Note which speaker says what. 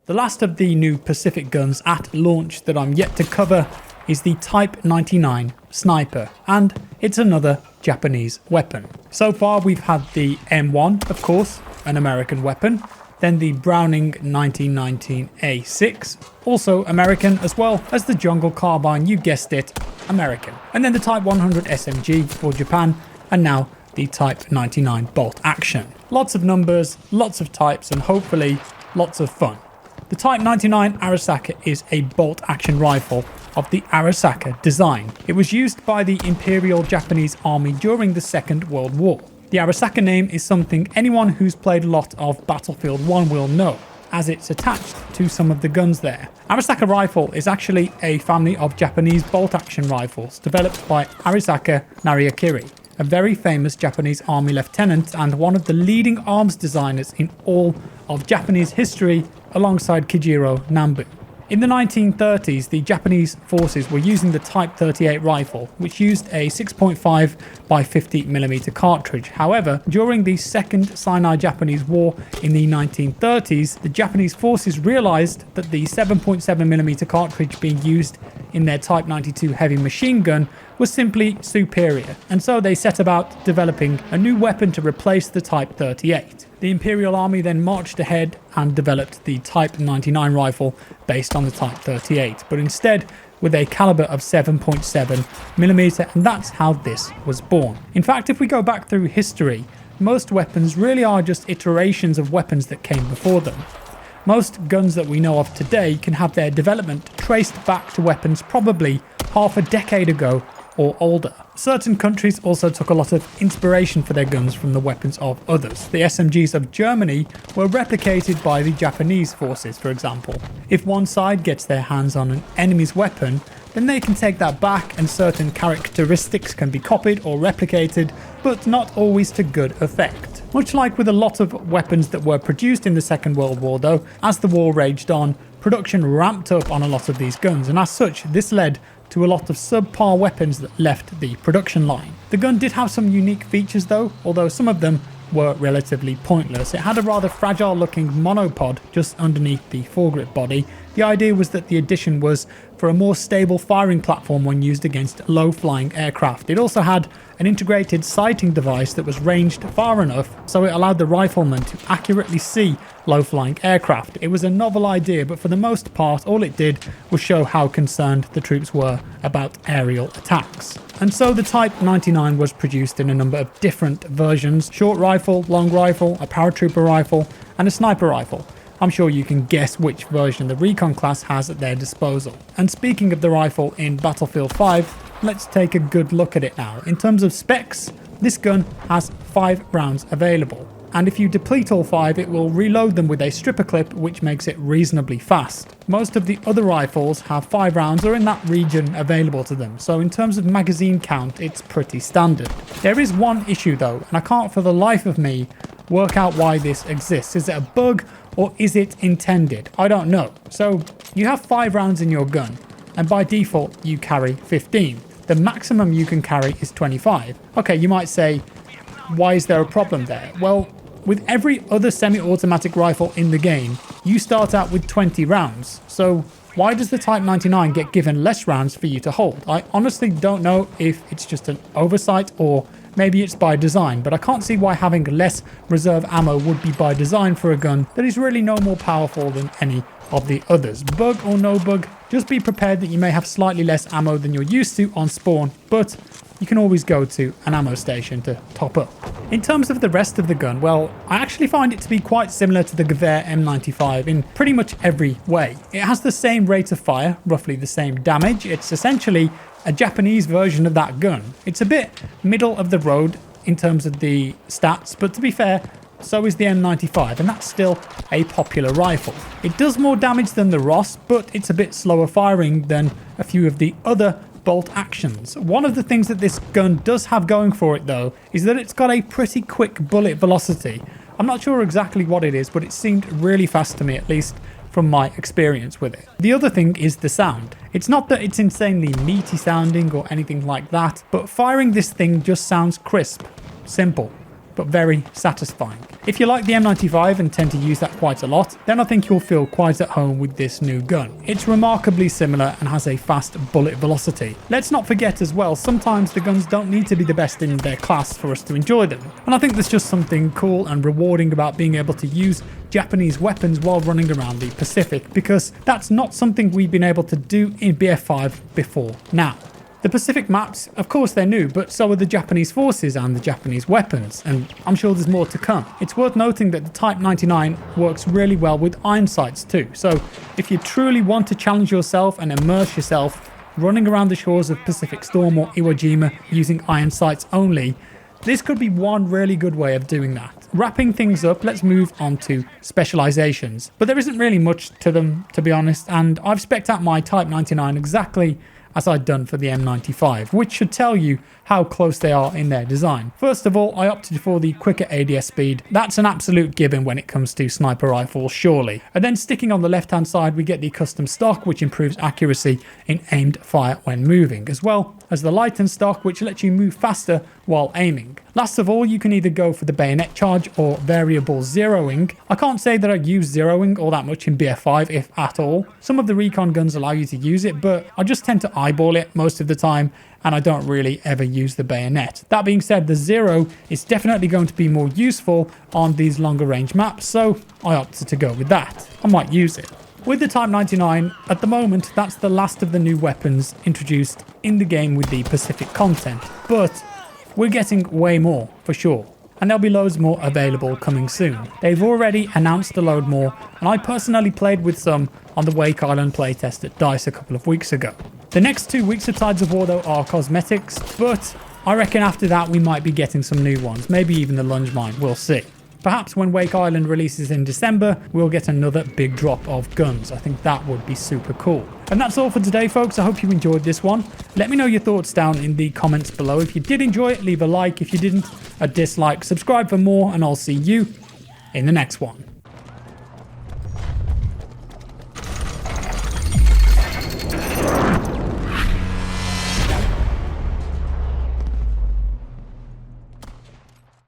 Speaker 1: The last of the new Pacific guns at launch that I'm yet to cover is the Type 99 Sniper, and it's another Japanese weapon. So far we've had the M1, of course, an American weapon, then the Browning 1919 A6, also American, as well as the Jungle Carbine, you guessed it, American. And then the Type 100 SMG for Japan, and now the Type 99 bolt action. Lots of numbers, lots of types, and hopefully lots of fun. The Type 99 Arisaka is a bolt action rifle of the Arisaka design. It was used by the Imperial Japanese Army during the Second World War. The Arisaka name is something anyone who's played a lot of Battlefield 1 will know, as it's attached to some of the guns there. Arisaka rifle is actually a family of Japanese bolt action rifles developed by Arisaka Nariakiri, a very famous Japanese army lieutenant and one of the leading arms designers in all of Japanese history, alongside Kijiro Nambu. In the 1930s, the Japanese forces were using the Type 38 rifle, which used a 6.5 by 50mm cartridge. However, during the Second Sino-Japanese War in the 1930s, the Japanese forces realized that the 7.7mm cartridge being used in their Type 92 heavy machine gun was simply superior, and so they set about developing a new weapon to replace the Type 38. The Imperial Army then marched ahead and developed the Type 99 rifle based on the Type 38, but instead with a caliber of 7.7mm, and that's how this was born. In fact, if we go back through history, most weapons really are just iterations of weapons that came before them. Most guns that we know of today can have their development traced back to weapons probably half a decade ago or older. Certain countries also took a lot of inspiration for their guns from the weapons of others. The SMGs of Germany were replicated by the Japanese forces, for example. If one side gets their hands on an enemy's weapon, then they can take that back and certain characteristics can be copied or replicated, but not always to good effect. Much like with a lot of weapons that were produced in the Second World War though, as the war raged on, production ramped up on a lot of these guns, and as such this led to a lot of subpar weapons that left the production line. The gun did have some unique features though, although some of them were relatively pointless. It had a rather fragile looking monopod just underneath the foregrip body. The idea was that the addition was for a more stable firing platform when used against low flying aircraft. It also had an integrated sighting device that was ranged far enough so it allowed the rifleman to accurately see low flying aircraft. It was a novel idea, but for the most part all it did was show how concerned the troops were about aerial attacks. And so the Type 99 was produced in a number of different versions: short rifle, long rifle, a paratrooper rifle, and a sniper rifle. I'm sure you can guess which version the Recon class has at their disposal. And speaking of the rifle in Battlefield 5, let's take a good look at it now. In terms of specs, this gun has 5 rounds available, and if you deplete all 5 it will reload them with a stripper clip, which makes it reasonably fast. Most of the other rifles have 5 rounds or in that region available to them, so in terms of magazine count it's pretty standard. There is one issue though, and I can't for the life of me work out why this exists. Is it a bug or is it intended? I don't know. So you have 5 rounds in your gun, and by default you carry 15. The maximum you can carry is 25. Okay, you might say, why is there a problem there? Well, with every other semi-automatic rifle in the game, you start out with 20 rounds. So why does the Type 99 get given less rounds for you to hold? I honestly don't know if it's just an oversight or maybe it's by design, but I can't see why having less reserve ammo would be by design for a gun that is really no more powerful than any of the others. Bug or no bug, just be prepared that you may have slightly less ammo than you're used to on spawn, but you can always go to an ammo station to top up. In terms of the rest of the gun, well, I actually find it to be quite similar to the Gewehr M95 in pretty much every way. It has the same rate of fire, roughly the same damage. It's essentially a Japanese version of that gun. It's a bit middle of the road in terms of the stats, but to be fair, so is the M95, and that's still a popular rifle. It does more damage than the Ross, but it's a bit slower firing than a few of the other bolt actions. One of the things that this gun does have going for it though is that it's got a pretty quick bullet velocity. I'm not sure exactly what it is, but it seemed really fast to me, at least from my experience with it. The other thing is the sound. It's not that it's insanely meaty sounding or anything like that, but firing this thing just sounds crisp, simple, but very satisfying. If you like the M95 and tend to use that quite a lot, then I think you'll feel quite at home with this new gun. It's remarkably similar and has a fast bullet velocity. Let's not forget as well, sometimes the guns don't need to be the best in their class for us to enjoy them. And I think there's just something cool and rewarding about being able to use Japanese weapons while running around the Pacific, because that's not something we've been able to do in BF5 before now. The Pacific maps, of course they're new, but so are the Japanese forces and the Japanese weapons, and I'm sure there's more to come. It's worth noting that the Type 99 works really well with iron sights too, so if you truly want to challenge yourself and immerse yourself running around the shores of Pacific Storm or Iwo Jima using iron sights only, this could be one really good way of doing that. Wrapping things up, let's move on to specializations. But there isn't really much to them, to be honest, and I've spec'd out my Type 99 exactly as I'd done for the M95, which should tell you how close they are in their design. First of all, I opted for the quicker ADS speed. That's an absolute given when it comes to sniper rifles, surely. And then sticking on the left hand side, we get the custom stock, which improves accuracy in aimed fire when moving, as well as the lightened stock, which lets you move faster while aiming. Last of all, you can either go for the bayonet charge or variable zeroing. I can't say that I use zeroing all that much in BF5, if at all. Some of the recon guns allow you to use it, but I just tend to eyeball it most of the time, and I don't really ever use the bayonet. That being said, the zero is definitely going to be more useful on these longer range maps, so I opted to go with that. I might use it. With the Type 99, at the moment, that's the last of the new weapons introduced in the game with the Pacific content, but we're getting way more, for sure. And there'll be loads more available coming soon. They've already announced a load more, and I personally played with some on the Wake Island playtest at DICE a couple of weeks ago. The next 2 weeks of Tides of War though are cosmetics, but I reckon after that we might be getting some new ones, maybe even the lunge mine, we'll see. Perhaps when Wake Island releases in December, we'll get another big drop of guns. I think that would be super cool. And that's all for today, folks. I hope you enjoyed this one. Let me know your thoughts down in the comments below. If you did enjoy it, leave a like. If you didn't, a dislike. Subscribe for more, and I'll see you in the next one.